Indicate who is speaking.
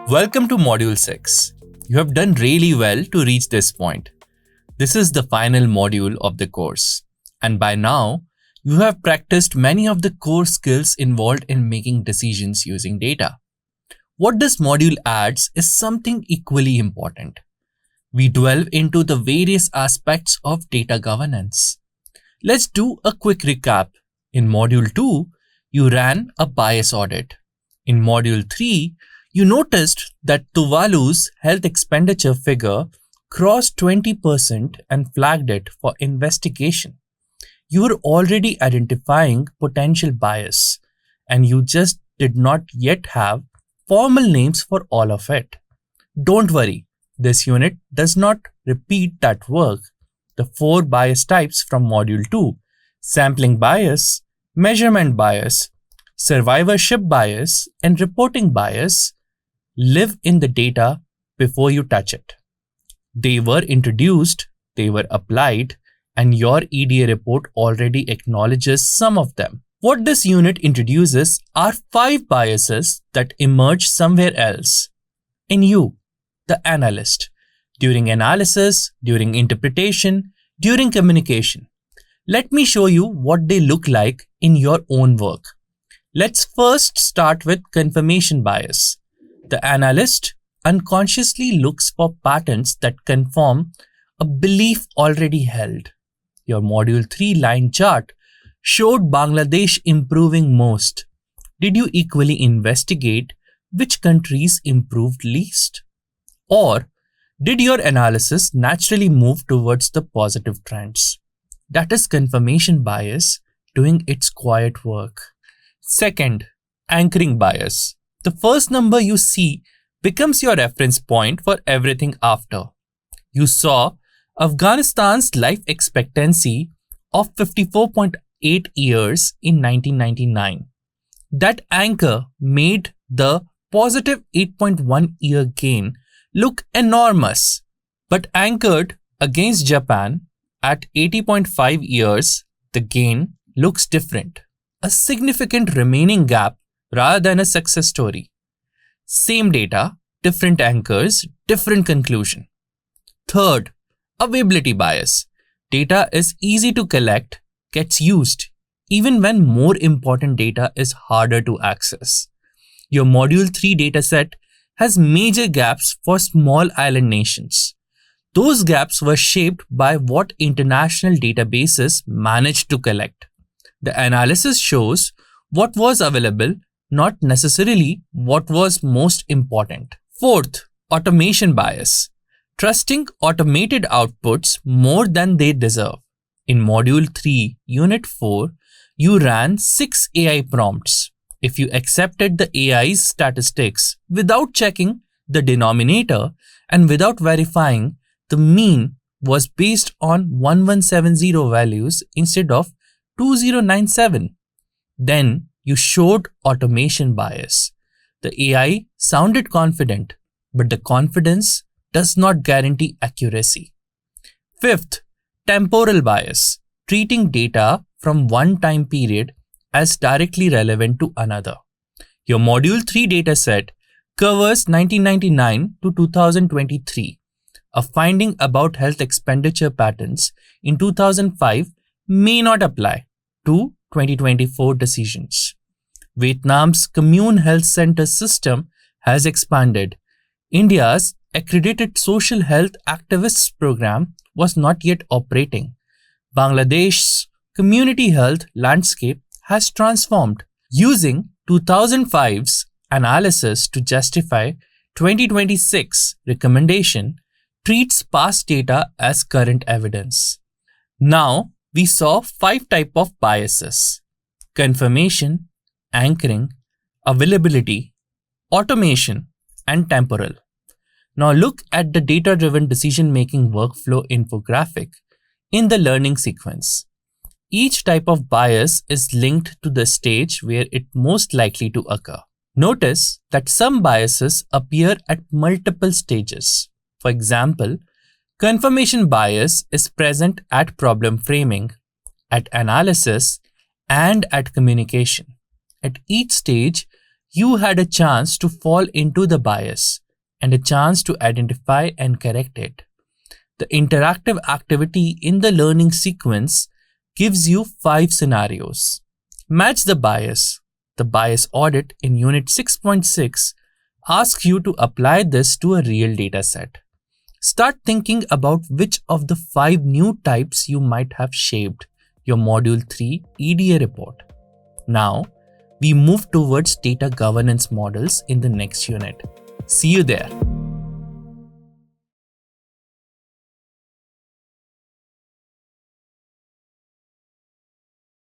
Speaker 1: Welcome to Module 6. You have done really well to reach this point. This is the final module of the course. And by now, you have practiced many of the core skills involved in making decisions using data. What this module adds is something equally important. We delve into the various aspects of data governance. Let's do a quick recap. In Module 2, you ran a bias audit. In Module 3, you noticed that Tuvalu's health expenditure figure crossed 20% and flagged it for investigation. You were already identifying potential bias, and you just did not yet have formal names for all of it. Don't worry, this unit does not repeat that work. The 4 bias types from Module 2, sampling bias, measurement bias, survivorship bias, and reporting bias, live in the data before you touch it. They were introduced, they were applied, and your EDA report already acknowledges some of them. What this unit introduces are 5 biases that emerge somewhere else. In you, the analyst, during analysis, during interpretation, during communication. Let me show you what they look like in your own work. Let's first start with confirmation bias. The analyst unconsciously looks for patterns that confirm a belief already held. Your Module 3 line chart showed Bangladesh improving most. Did you equally investigate which countries improved least? Or did your analysis naturally move towards the positive trends? That is confirmation bias doing its quiet work. Second, anchoring bias. The first number you see becomes your reference point for everything after. You saw Afghanistan's life expectancy of 54.8 years in 1999. That anchor made the positive 8.1 year gain look enormous, but anchored against Japan at 80.5 years, the gain looks different. A significant remaining gap rather than a success story. Same data, different anchors, different conclusion. Third, availability bias. Data is easy to collect, gets used, even when more important data is harder to access. Your Module 3 dataset has major gaps for small island nations. Those gaps were shaped by what international databases managed to collect. The analysis shows what was available, not necessarily what was most important. Fourth, automation bias. Trusting automated outputs more than they deserve. In Module 3, Unit 4, you ran 6 AI prompts. If you accepted the AI's statistics without checking the denominator and without verifying the mean was based on 1170 values instead of 2097, then you showed automation bias. The AI sounded confident, but the confidence does not guarantee accuracy. Fifth, temporal bias, treating data from one time period as directly relevant to another. Your Module 3 dataset covers 1999 to 2023. A finding about health expenditure patterns in 2005 may not apply to 2024 decisions. Vietnam's Commune Health Center system has expanded. India's accredited social health activists program was not yet operating. Bangladesh's community health landscape has transformed. Using 2005's analysis to justify 2026 recommendation treats past data as current evidence. Now, we saw 5 types of biases: confirmation, anchoring, availability, automation, and temporal. Now look at the data-driven decision-making workflow infographic in the learning sequence. Each type of bias is linked to the stage where it most likely to occur. Notice that some biases appear at multiple stages. For example, confirmation bias is present at problem framing, at analysis, and at communication. At each stage, You had a chance to fall into the bias and a chance to identify and correct it. The interactive activity in the learning sequence gives you 5 scenarios. Match the bias. The bias audit in Unit 6.6 asks you to apply this to a real data set. Start thinking about which of the 5 new types you might have shaped your Module 3 EDA report. Now, we move towards data governance models in the next unit. See you there.